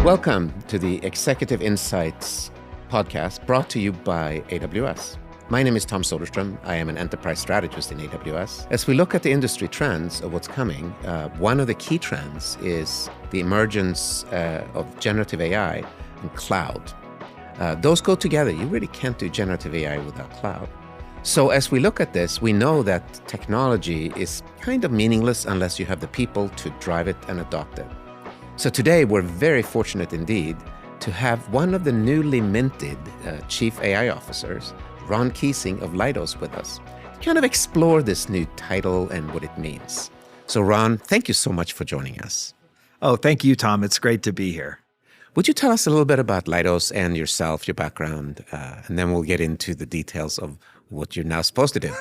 Welcome to the Executive Insights podcast brought to you by AWS. My name is Tom Soderstrom. I am an enterprise strategist in AWS. As we look at the industry trends of what's coming, one of the key trends is the emergence of generative AI and cloud. Those go together. You really can't do generative AI without cloud. So as we look at this, we know that technology is kind of meaningless unless you have the people to drive it and adopt it. So today, we're very fortunate indeed to have one of the newly minted Chief AI Officers, Ron Keesing of Leidos, with us to kind of explore this new title and what it means. So Ron, thank you so much for joining us. Oh, thank you, Tom. It's great to be here. Would you tell us a little bit about Leidos and yourself, your background, and then we'll get into the details of what you're now supposed to do.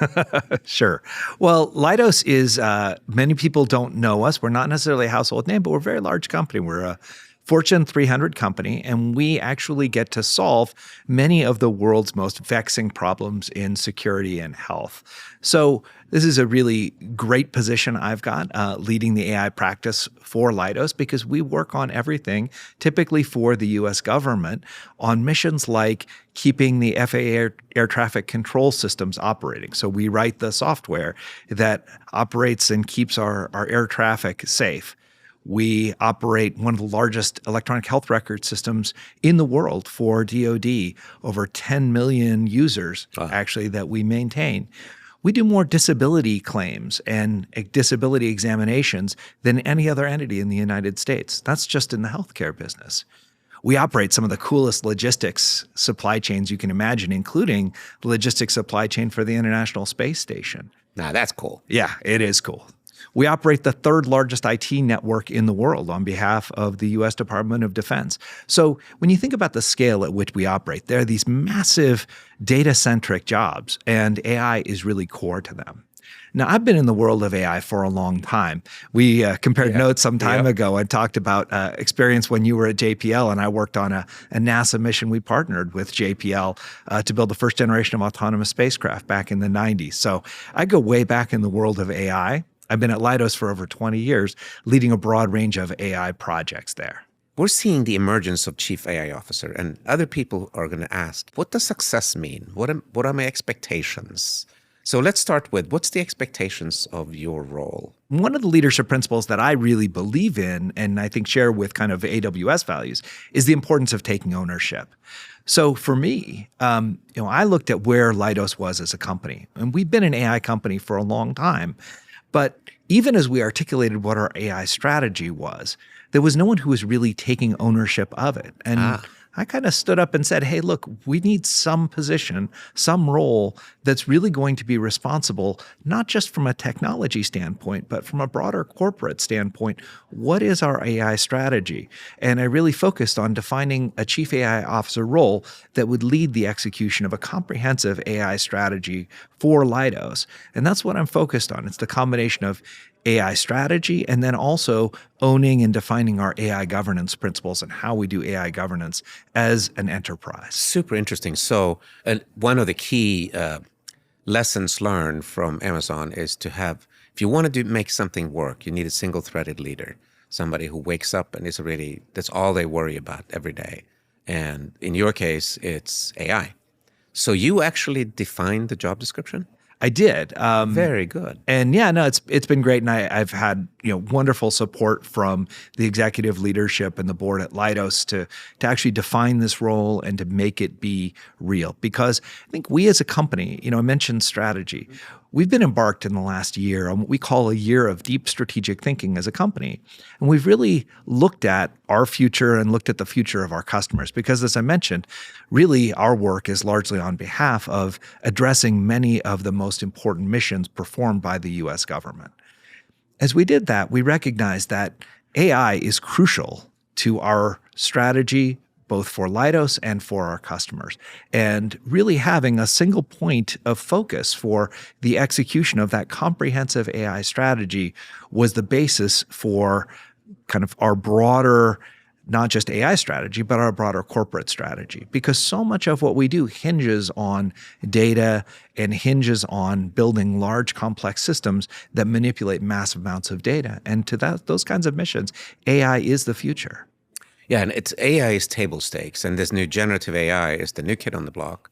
Sure. Well, Leidos is, many people don't know us. We're not necessarily a household name, but we're a very large company. We're a Fortune 300 company, and we actually get to solve many of the world's most vexing problems in security and health. So this is a really great position I've got, leading the AI practice for Leidos, because we work on everything, typically for the U.S. government, on missions like keeping the FAA air traffic control systems operating. So we write the software that operates and keeps our air traffic safe. We operate one of the largest electronic health record systems in the world for DoD, over 10 million users, actually, that we maintain. We do more disability claims and disability examinations than any other entity in the United States. That's just in the healthcare business. We operate some of the coolest logistics supply chains you can imagine, including the logistics supply chain for the International Space Station. Now, that's cool. Yeah, it is cool. We operate the third largest IT network in the world on behalf of the U.S. Department of Defense. So when you think about the scale at which we operate, there are these massive data-centric jobs, and AI is really core to them. Now, I've been in the world of AI for a long time. We compared notes some time ago and talked about experience when you were at JPL, and I worked on a NASA mission. We partnered with JPL to build the first generation of autonomous spacecraft back in the 90s. So I go way back in the world of AI. I've been at Leidos for over 20 years, leading a broad range of AI projects there. We're seeing the emergence of Chief AI Officer, and other people are going to ask, what does success mean? What are my expectations? So let's start with, what's the expectations of your role? One of the leadership principles that I really believe in, and I think share with kind of AWS values, is the importance of taking ownership. So for me, I looked at where Leidos was as a company, and we've been an AI company for a long time. But even as we articulated what our AI strategy was, there was no one who was really taking ownership of it. And I kind of stood up and said, hey, look, we need some position, some role that's really going to be responsible, not just from a technology standpoint, but from a broader corporate standpoint. What is our AI strategy? And I really focused on defining a Chief AI Officer role that would lead the execution of a comprehensive AI strategy for Leidos. And that's what I'm focused on. It's the combination of AI strategy and then also owning and defining our AI governance principles and how we do AI governance as an enterprise. Super interesting. So one of the key lessons learned from Amazon is to have, if you want to make something work, you need a single-threaded leader, somebody who wakes up and that's all they worry about every day. And in your case, it's AI. So you actually defined the job description? I did. Very good. And yeah, no, it's been great. And I've had, wonderful support from the executive leadership and the board at Leidos to actually define this role and to make it be real. Because I think we as a company, I mentioned strategy. We've been embarked in the last year on what we call a year of deep strategic thinking as a company. And we've really looked at our future and looked at the future of our customers. Because as I mentioned, really our work is largely on behalf of addressing many of the most important missions performed by the U.S. government. As we did that, we recognized that AI is crucial to our strategy, both for Leidos and for our customers. And really having a single point of focus for the execution of that comprehensive AI strategy was the basis for kind of our broader, not just AI strategy, but our broader corporate strategy. Because so much of what we do hinges on data and hinges on building large, complex systems that manipulate massive amounts of data. And to those kinds of missions, AI is the future. Yeah, and it's AI is table stakes, and this new generative AI is the new kid on the block.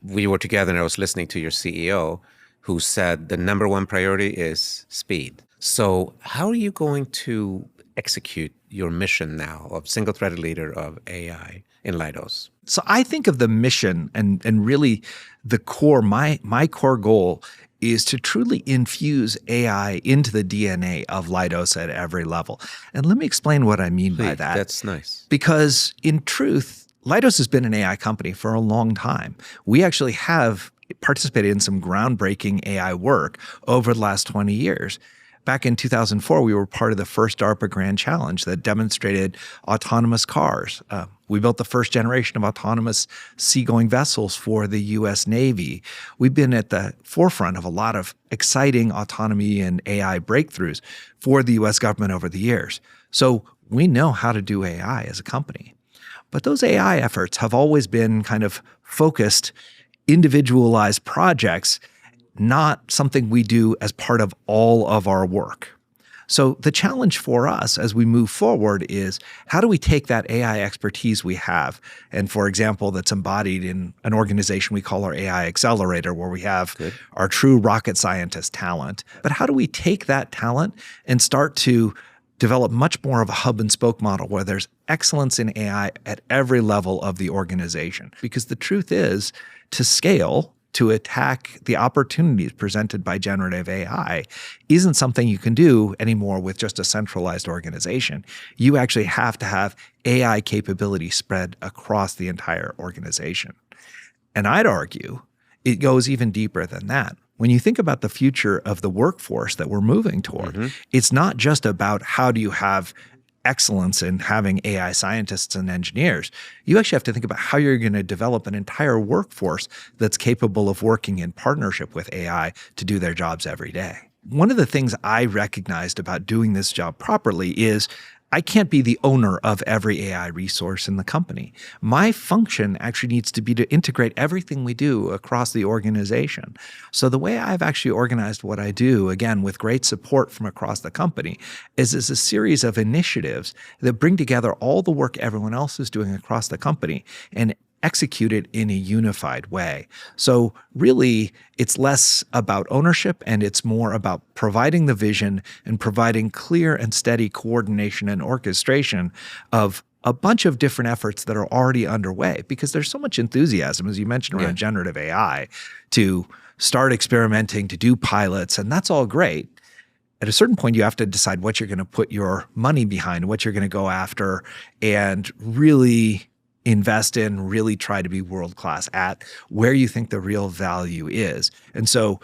We were together, and I was listening to your CEO, who said the number one priority is speed. So, how are you going to execute your mission now of single-threaded leader of AI in Leidos? So I think of the mission and really the core, my core goal is to truly infuse AI into the DNA of Leidos at every level. And let me explain what I mean by Please, that. that's nice. Because in truth, Leidos has been an AI company for a long time. We actually have participated in some groundbreaking AI work over the last 20 years. Back in 2004, we were part of the first DARPA Grand Challenge that demonstrated autonomous cars. We built the first generation of autonomous seagoing vessels for the U.S. Navy. We've been at the forefront of a lot of exciting autonomy and AI breakthroughs for the U.S. government over the years. So we know how to do AI as a company. But those AI efforts have always been kind of focused, individualized projects, not something we do as part of all of our work. So the challenge for us as we move forward is how do we take that AI expertise we have, and for example, that's embodied in an organization we call our AI Accelerator, where we have our true rocket scientist talent. But how do we take that talent and start to develop much more of a hub and spoke model where there's excellence in AI at every level of the organization? Because the truth is, to scale, to attack the opportunities presented by generative AI isn't something you can do anymore with just a centralized organization. You actually have to have AI capability spread across the entire organization. And I'd argue it goes even deeper than that. When you think about the future of the workforce that we're moving toward, it's not just about how do you have excellence in having AI scientists and engineers. You actually have to think about how you're going to develop an entire workforce that's capable of working in partnership with AI to do their jobs every day. One of the things I recognized about doing this job properly is I can't be the owner of every AI resource in the company. My function actually needs to be to integrate everything we do across the organization. So the way I've actually organized what I do, again, with great support from across the company, is a series of initiatives that bring together all the work everyone else is doing across the company and execute it in a unified way. So really, it's less about ownership and it's more about providing the vision and providing clear and steady coordination and orchestration of a bunch of different efforts that are already underway, because there's so much enthusiasm, as you mentioned, around generative AI to start experimenting, to do pilots, and that's all great. At a certain point, you have to decide what you're going to put your money behind, what you're going to go after, and really invest in, really try to be world-class at where you think the real value is. And so,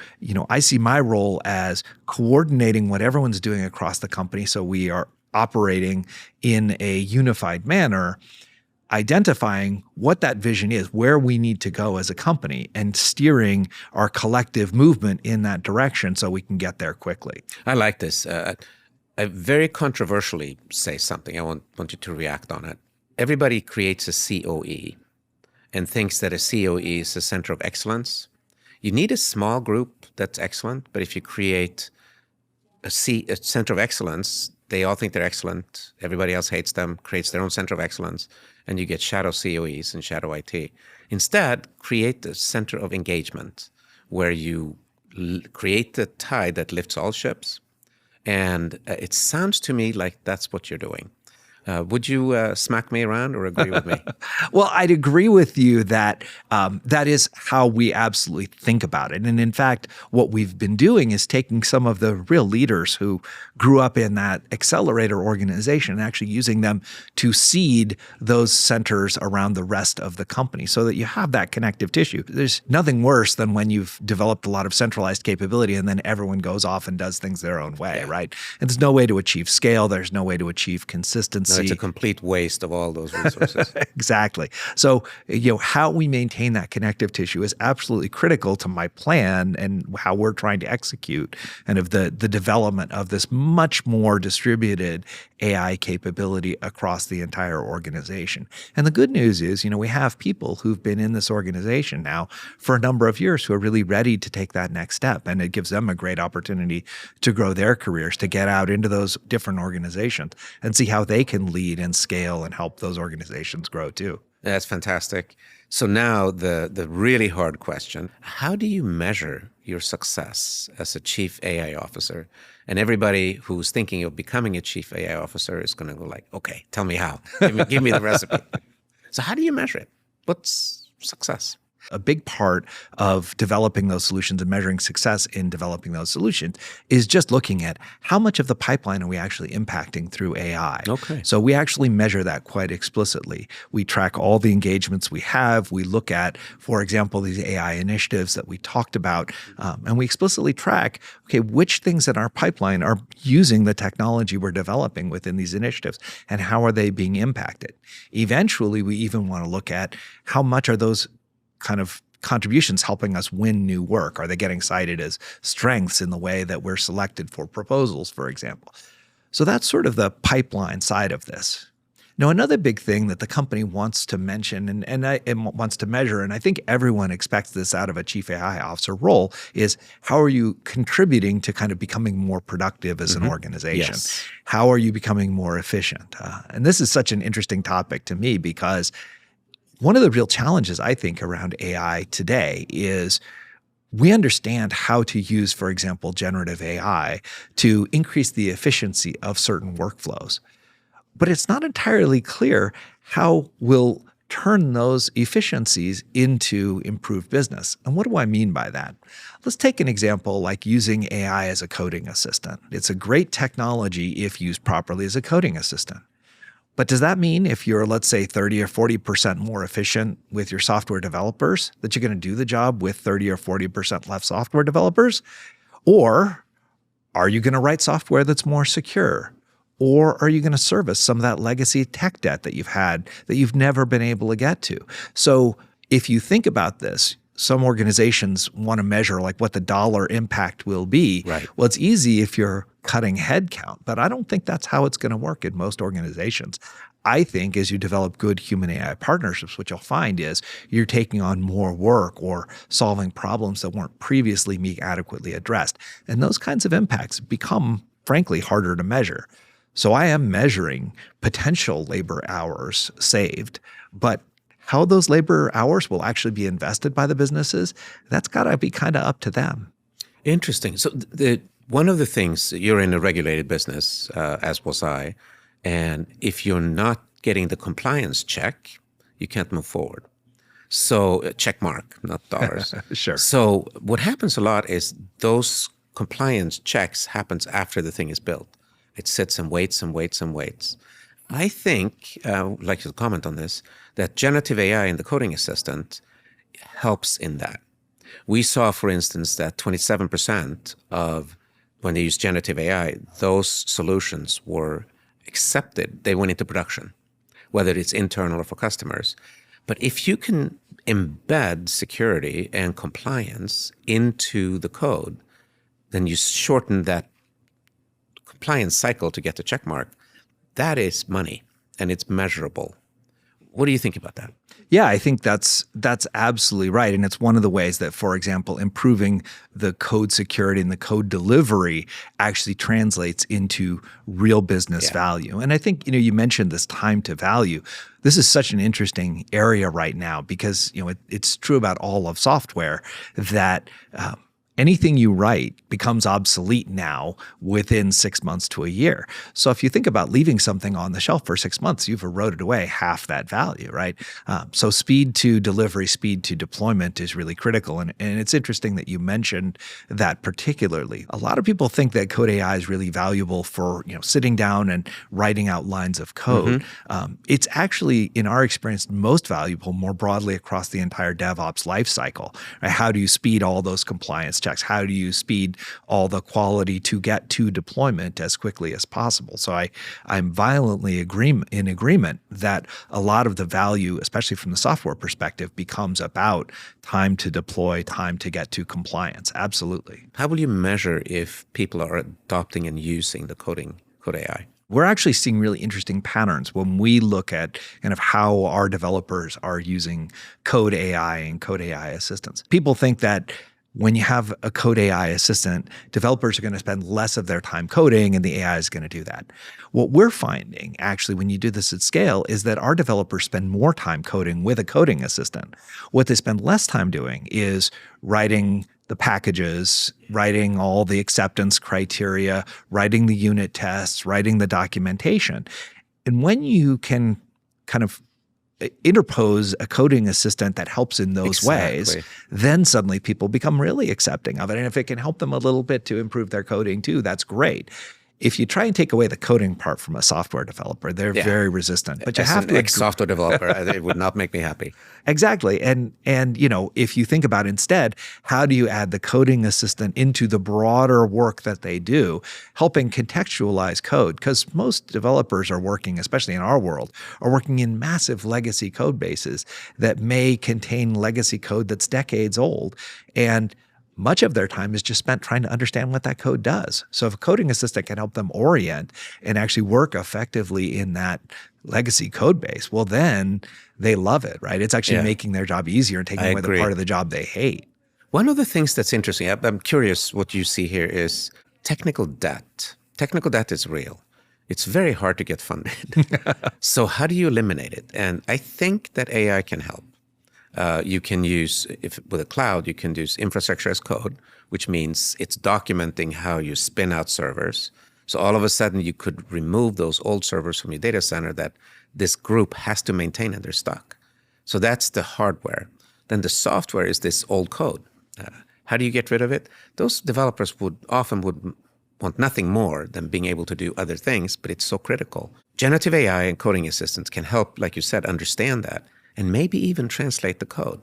I see my role as coordinating what everyone's doing across the company so we are operating in a unified manner, identifying what that vision is, where we need to go as a company, and steering our collective movement in that direction so we can get there quickly. I like this. I very controversially say something. I want you to react on it. Everybody creates a COE and thinks that a COE is a center of excellence. You need a small group that's excellent, but if you create a center of excellence, they all think they're excellent. Everybody else hates them, creates their own center of excellence, and you get shadow COEs and shadow IT. Instead, create a center of engagement where you create the tide that lifts all ships. And it sounds to me like that's what you're doing. Would you smack me around or agree with me? Well, I'd agree with you that that is how we absolutely think about it. And in fact, what we've been doing is taking some of the real leaders who grew up in that accelerator organization and actually using them to seed those centers around the rest of the company so that you have that connective tissue. There's nothing worse than when you've developed a lot of centralized capability and then everyone goes off and does things their own way, right? And there's no way to achieve scale. There's no way to achieve consistency. No, it's a complete waste of all those resources. Exactly. So, how we maintain that connective tissue is absolutely critical to my plan and how we're trying to execute and of the development of this much more distributed AI capability across the entire organization. And the good news is, we have people who've been in this organization now for a number of years who are really ready to take that next step. And it gives them a great opportunity to grow their careers, to get out into those different organizations and see how they can can lead and scale and help those organizations grow too. That's fantastic. So now the really hard question, how do you measure your success as a chief AI officer? And everybody who's thinking of becoming a chief AI officer is going to go like, okay, tell me how. Give me the recipe. So how do you measure it? What's success? A big part of developing those solutions and measuring success in developing those solutions is just looking at how much of the pipeline are we actually impacting through AI. Okay. So we actually measure that quite explicitly. We track all the engagements we have. We look at, for example, these AI initiatives that we talked about, and we explicitly track, okay, which things in our pipeline are using the technology we're developing within these initiatives and how are they being impacted. Eventually, we even want to look at how much are those kind of contributions helping us win new work? Are they getting cited as strengths in the way that we're selected for proposals, for example? So that's sort of the pipeline side of this. Now, another big thing that the company wants to mention and wants to measure, and I think everyone expects this out of a chief AI officer role, is how are you contributing to kind of becoming more productive as an organization? Yes. How are you becoming more efficient? And this is such an interesting topic to me because one of the real challenges, I think, around AI today is we understand how to use, for example, generative AI to increase the efficiency of certain workflows. But it's not entirely clear how we'll turn those efficiencies into improved business. And what do I mean by that? Let's take an example like using AI as a coding assistant. It's a great technology if used properly as a coding assistant. But does that mean if you're, let's say, 30 or 40% more efficient with your software developers, that you're going to do the job with 30 or 40% less software developers? Or are you going to write software that's more secure? Or are you going to service some of that legacy tech debt that you've had that you've never been able to get to? So if you think about this, some organizations want to measure like what the dollar impact will be. Right. Well, it's easy if you're cutting headcount, but I don't think that's how it's going to work in most organizations. I think as you develop good human AI partnerships, what you'll find is you're taking on more work or solving problems that weren't previously being adequately addressed. And those kinds of impacts become, frankly, harder to measure. So I am measuring potential labor hours saved, but how those labor hours will actually be invested by the businesses, that's got to be kind of up to them. Interesting. So one of the things, you're in a regulated business, as was I, and if you're not getting the compliance check, you can't move forward. So check mark, not dollars. Sure. So what happens a lot is those compliance checks happens after the thing is built. It sits and waits and waits and waits. I think, I'd like to comment on this, that generative AI in the coding assistant helps in that. We saw, for instance, that 27% of when they used generative AI, those solutions were accepted. They went into production, whether it's internal or for customers. But if you can embed security and compliance into the code, then you shorten that compliance cycle to get the check mark. That is money, and it's measurable. What do you think about that? Yeah, I think that's absolutely right. And it's one of the ways that, for example, improving the code security and the code delivery actually translates into real business value. And I think, you mentioned this time to value. This is such an interesting area right now because, it's true about all of software that anything you write becomes obsolete now within 6 months to a year. So if you think about leaving something on the shelf for 6 months, you've eroded away half that value, right? So speed to delivery, speed to deployment is really critical. And it's interesting that you mentioned that particularly. A lot of people think that code AI is really valuable for sitting down and writing out lines of code. It's actually, in our experience, most valuable more broadly across the entire DevOps lifecycle. Right? How do you speed all those compliance checks? How do you speed all the quality to get to deployment as quickly as possible? So I'm violently in agreement that a lot of the value, especially from the software perspective, becomes about time to deploy, time to get to compliance. Absolutely. How will you measure if people are adopting and using the code AI? We're actually seeing really interesting patterns when we look at kind of how our developers are using code AI and code AI assistants. People think that when you have a code AI assistant, developers are going to spend less of their time coding and the AI is going to do that. What we're finding actually when you do this at scale is that our developers spend more time coding with a coding assistant. What they spend less time doing is writing the packages, writing all the acceptance criteria, writing the unit tests, writing the documentation. And when you can kind of interpose a coding assistant that helps in those ways, then suddenly people become really accepting of it. And if it can help them a little bit to improve their coding too, that's great. If you try and take away the coding part from a software developer, they're very resistant. But you have to ex-software developer, it would not make me happy. Exactly. And if you think about instead, how do you add the coding assistant into the broader work that they do, helping contextualize code? Because most developers are working, especially in our world, are working in massive legacy code bases that may contain legacy code that's decades old. And much of their time is just spent trying to understand what that code does. So if a coding assistant can help them orient and actually work effectively in that legacy code base, well, then they love it, right? It's actually making their job easier and taking away the part of the job they hate. One of the things that's interesting, I'm curious what you see here is technical debt. Technical debt is real. It's very hard to get funded. So how do you eliminate it? And I think that AI can help. You can use, with a cloud, you can use infrastructure as code, which means it's documenting how you spin out servers. So all of a sudden you could remove those old servers from your data center that this group has to maintain and they're stuck. So that's the hardware. Then the software is this old code. How do you get rid of it? Those developers would want nothing more than being able to do other things, but it's so critical. Generative AI and coding assistants can help, like you said, understand that. And maybe even translate the code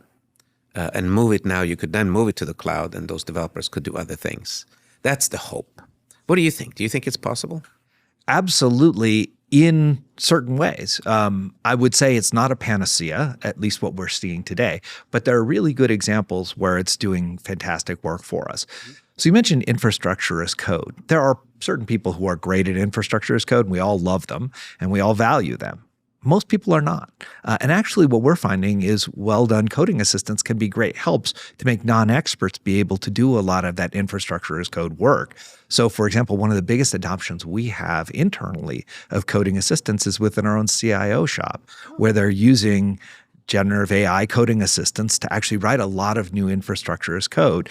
and move it now. You could then move it to the cloud and those developers could do other things. That's the hope. What do you think? Do you think it's possible? Absolutely, in certain ways. I would say it's not a panacea, at least what we're seeing today, but there are really good examples where it's doing fantastic work for us. So you mentioned infrastructure as code. There are certain people who are great at infrastructure as code, and we all love them and we all value them. Most people are not. And actually what we're finding is well-done coding assistants can be great helps to make non-experts be able to do a lot of that infrastructure as code work. So for example, one of the biggest adoptions we have internally of coding assistants is within our own CIO shop, where they're using generative AI coding assistants to actually write a lot of new infrastructure as code.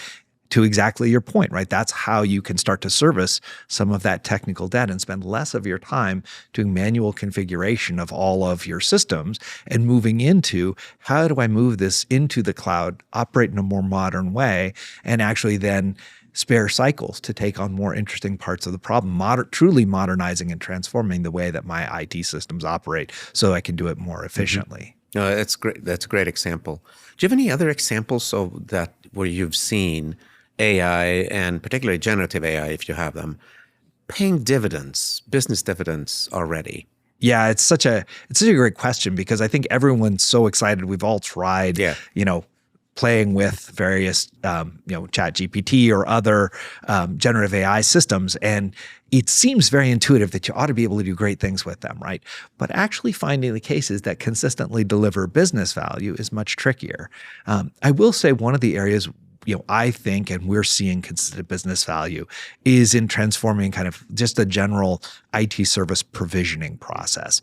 To exactly your point, right? That's how you can start to service some of that technical debt and spend less of your time doing manual configuration of all of your systems and moving into how do I move this into the cloud, operate in a more modern way, and actually then spare cycles to take on more interesting parts of the problem, truly modernizing and transforming the way that my IT systems operate so I can do it more efficiently. No, that's great. That's a great example. Do you have any other examples of that where you've seen AI and particularly generative AI, if you have them, paying dividends, business dividends already? Yeah, it's such a great question because I think everyone's so excited. We've all tried, playing with various, ChatGPT or other generative AI systems, and it seems very intuitive that you ought to be able to do great things with them, right? But actually finding the cases that consistently deliver business value is much trickier. I will say one of the areas I think, and we're seeing consistent business value, is in transforming kind of just a general IT service provisioning process.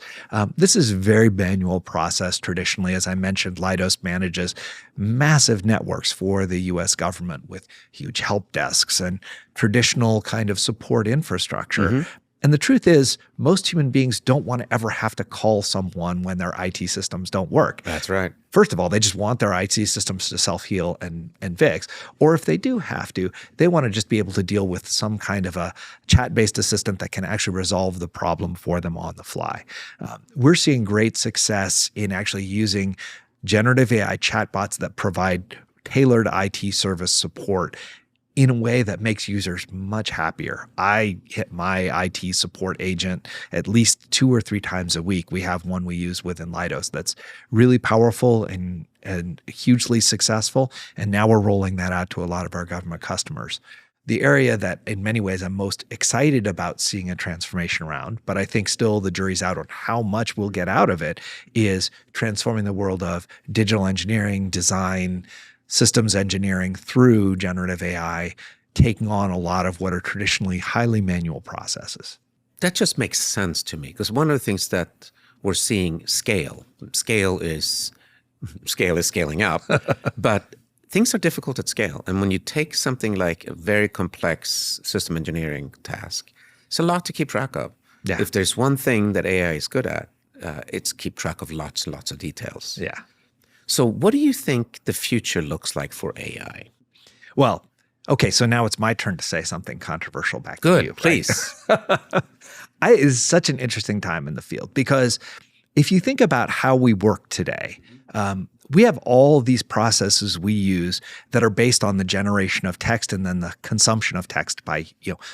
This is a very manual process traditionally. As I mentioned, Leidos manages massive networks for the US government with huge help desks and traditional kind of support infrastructure. Mm-hmm. And the truth is, most human beings don't want to ever have to call someone when their IT systems don't work. That's right. First of all, they just want their IT systems to self-heal and fix. Or if they do have to, they want to just be able to deal with some kind of a chat-based assistant that can actually resolve the problem for them on the fly. We're seeing great success in actually using generative AI chatbots that provide tailored IT service support in a way that makes users much happier. I hit my IT support agent at least 2 or 3 times a week. We have one we use within Leidos that's really powerful and hugely successful. And now we're rolling that out to a lot of our government customers. The area that in many ways I'm most excited about seeing a transformation around, but I think still the jury's out on how much we'll get out of it, is transforming the world of digital engineering, design, systems engineering through generative AI, taking on a lot of what are traditionally highly manual processes. That just makes sense to me, because one of the things that we're seeing scale is scaling up, but things are difficult at scale. And when you take something like a very complex system engineering task, it's a lot to keep track of. Yeah. If there's one thing that AI is good at, it's keep track of lots and lots of details. Yeah. So what do you think the future looks like for AI? Well, okay, so now it's my turn to say something controversial back to Good, you. please. It is such an interesting time in the field, because if you think about how we work today, we have all these processes we use that are based on the generation of text and then the consumption of text by,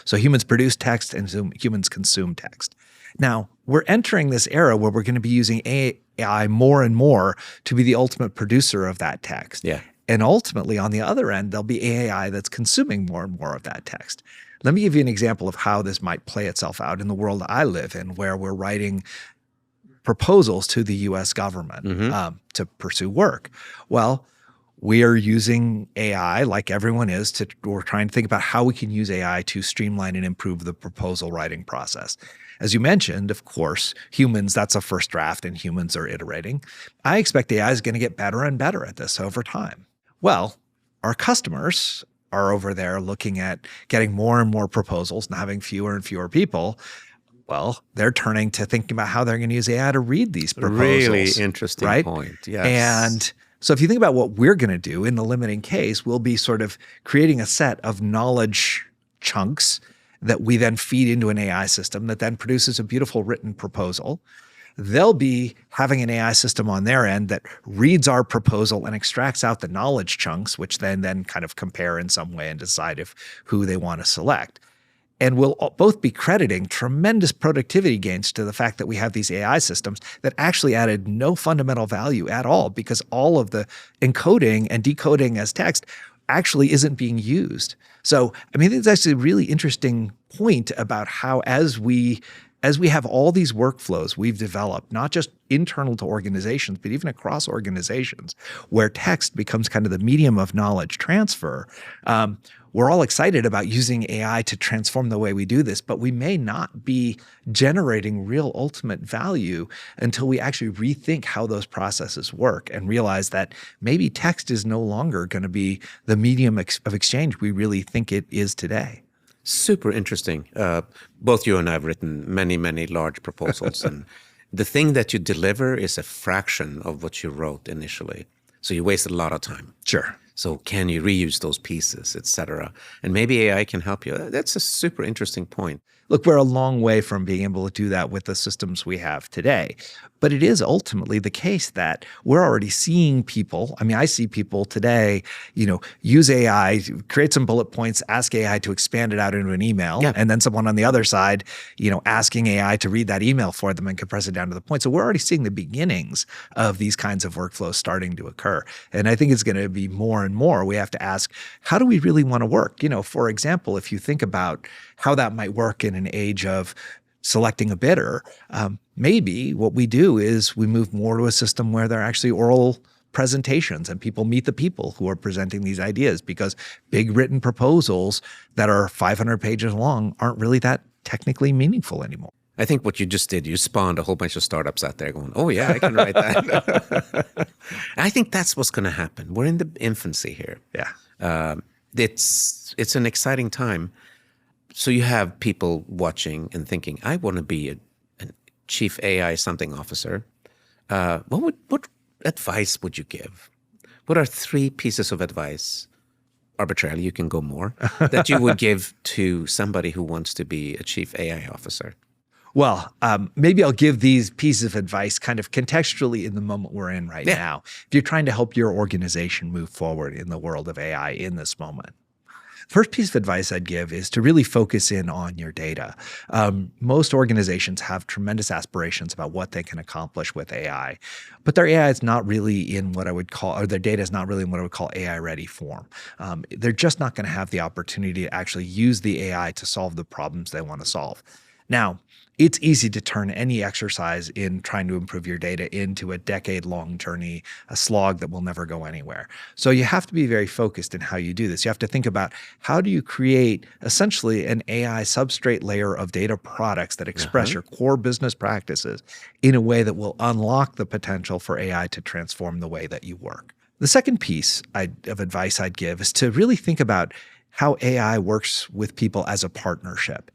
so humans produce text and humans consume text. Now, we're entering this era where we're going to be using AI more and more to be the ultimate producer of that text. Yeah. And ultimately, on the other end, there'll be AI that's consuming more and more of that text. Let me give you an example of how this might play itself out in the world I live in, where we're writing proposals to the U.S. government to pursue work. Well, we are using AI, like everyone is, we're trying to think about how we can use AI to streamline and improve the proposal writing process. As you mentioned, of course, humans, that's a first draft and humans are iterating. I expect AI is going to get better and better at this over time. Well, our customers are over there looking at getting more and more proposals and having fewer and fewer people. Well, they're turning to thinking about how they're going to use AI to read these proposals. Really interesting right? point, yes. And so if you think about what we're going to do in the limiting case, we'll be sort of creating a set of knowledge chunks that we then feed into an AI system that then produces a beautiful written proposal. They'll be having an AI system on their end that reads our proposal and extracts out the knowledge chunks, which then kind of compare in some way and decide who they want to select. And we'll both be crediting tremendous productivity gains to the fact that we have these AI systems that actually added no fundamental value at all, because all of the encoding and decoding as text actually isn't being used. So, I mean, it's actually a really interesting point about how as we have all these workflows we've developed, not just internal to organizations, but even across organizations, where text becomes kind of the medium of knowledge transfer, we're all excited about using AI to transform the way we do this, but we may not be generating real ultimate value until we actually rethink how those processes work and realize that maybe text is no longer going to be the medium of exchange we really think it is today. Super interesting. Both you and I have written many, many large proposals, and the thing that you deliver is a fraction of what you wrote initially. So you wasted a lot of time. Sure. So can you reuse those pieces, et cetera? And maybe AI can help you. That's a super interesting point. Look, we're a long way from being able to do that with the systems we have today. But it is ultimately the case that we're already seeing people. I mean, I see people today, use AI, create some bullet points, ask AI to expand it out into an email, and then someone on the other side, asking AI to read that email for them and compress it down to the point. So we're already seeing the beginnings of these kinds of workflows starting to occur. And I think it's going to be more and more. We have to ask, how do we really want to work? For example, if you think about how that might work in an age of selecting a bidder, maybe what we do is we move more to a system where there are actually oral presentations and people meet the people who are presenting these ideas, because big written proposals that are 500 pages long aren't really that technically meaningful anymore. I think what you just did, you spawned a whole bunch of startups out there going, oh yeah, I can write that. I think that's what's going to happen. We're in the infancy here. Yeah. It's an exciting time. So you have people watching and thinking, I want to be a chief AI something officer. What advice would you give? What are 3 pieces of advice, arbitrarily, you can go more, that you would give to somebody who wants to be a chief AI officer? Well, maybe I'll give these pieces of advice kind of contextually in the moment we're in right now. If you're trying to help your organization move forward in the world of AI in this moment. First piece of advice I'd give is to really focus in on your data. Most organizations have tremendous aspirations about what they can accomplish with AI, but their AI is not really in what I would call, or their data is not really in what I would call AI-ready form. They're just not going to have the opportunity to actually use the AI to solve the problems they want to solve. Now, it's easy to turn any exercise in trying to improve your data into a decade-long journey, a slog that will never go anywhere. So you have to be very focused in how you do this. You have to think about how do you create essentially an AI substrate layer of data products that express your core business practices in a way that will unlock the potential for AI to transform the way that you work. The second piece of advice I'd give is to really think about how AI works with people as a partnership.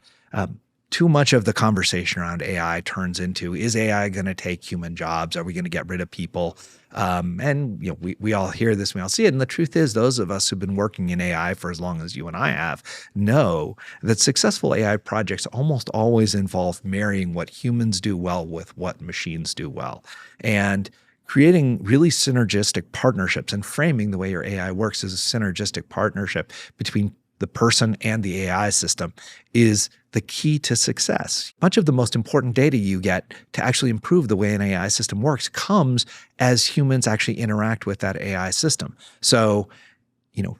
Too much of the conversation around AI turns into, is AI going to take human jobs? Are we going to get rid of people? And we all hear this, we all see it. And the truth is, those of us who've been working in AI for as long as you and I have know that successful AI projects almost always involve marrying what humans do well with what machines do well. And creating really synergistic partnerships and framing the way your AI works as a synergistic partnership between the person and the AI system is the key to success. Much of the most important data you get to actually improve the way an AI system works comes as humans actually interact with that AI system. So,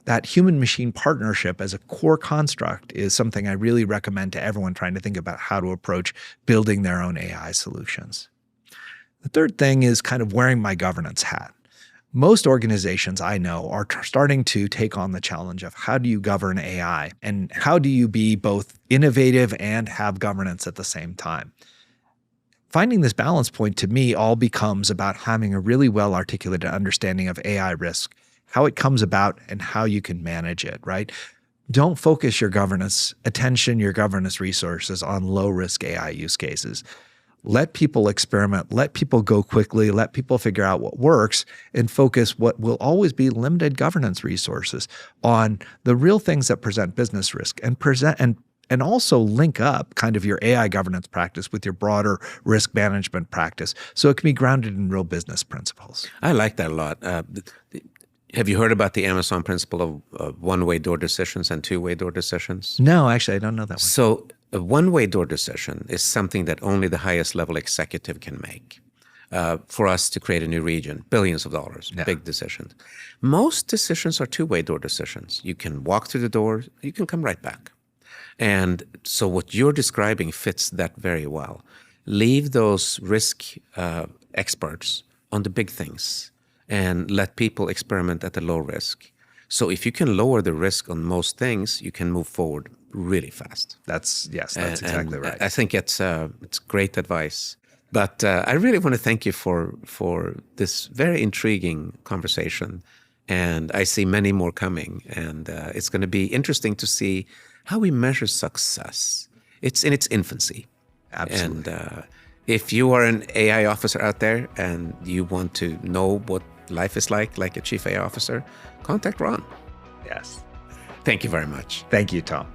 that human-machine partnership as a core construct is something I really recommend to everyone trying to think about how to approach building their own AI solutions. The third thing is kind of wearing my governance hat. Most organizations I know are starting to take on the challenge of how do you govern AI and how do you be both innovative and have governance at the same time. Finding this balance point to me all becomes about having a really well-articulated understanding of AI risk, how it comes about and how you can manage it, right? Don't focus your governance attention, your governance resources on low-risk AI use cases. Let people experiment, let people go quickly, let people figure out what works, and focus what will always be limited governance resources on the real things that present business risk and also link up kind of your AI governance practice with your broader risk management practice so it can be grounded in real business principles. I like that a lot. Have you heard about the Amazon principle of one-way door decisions and two-way door decisions? No, actually, I don't know that one. So a one-way door decision is something that only the highest level executive can make. For us to create a new region, billions of dollars, big decisions. Most decisions are two-way door decisions. You can walk through the door, you can come right back. And so what you're describing fits that very well. Leave those risk experts on the big things and let people experiment at the low risk. So if you can lower the risk on most things, you can move forward really fast. That's exactly right. I think it's great advice. But I really want to thank you for this very intriguing conversation. And I see many more coming. And it's going to be interesting to see how we measure success. It's in its infancy. Absolutely. And if you are an AI officer out there and you want to know what life is like a chief AI officer, contact Ron. Yes. Thank you very much. Thank you, Tom.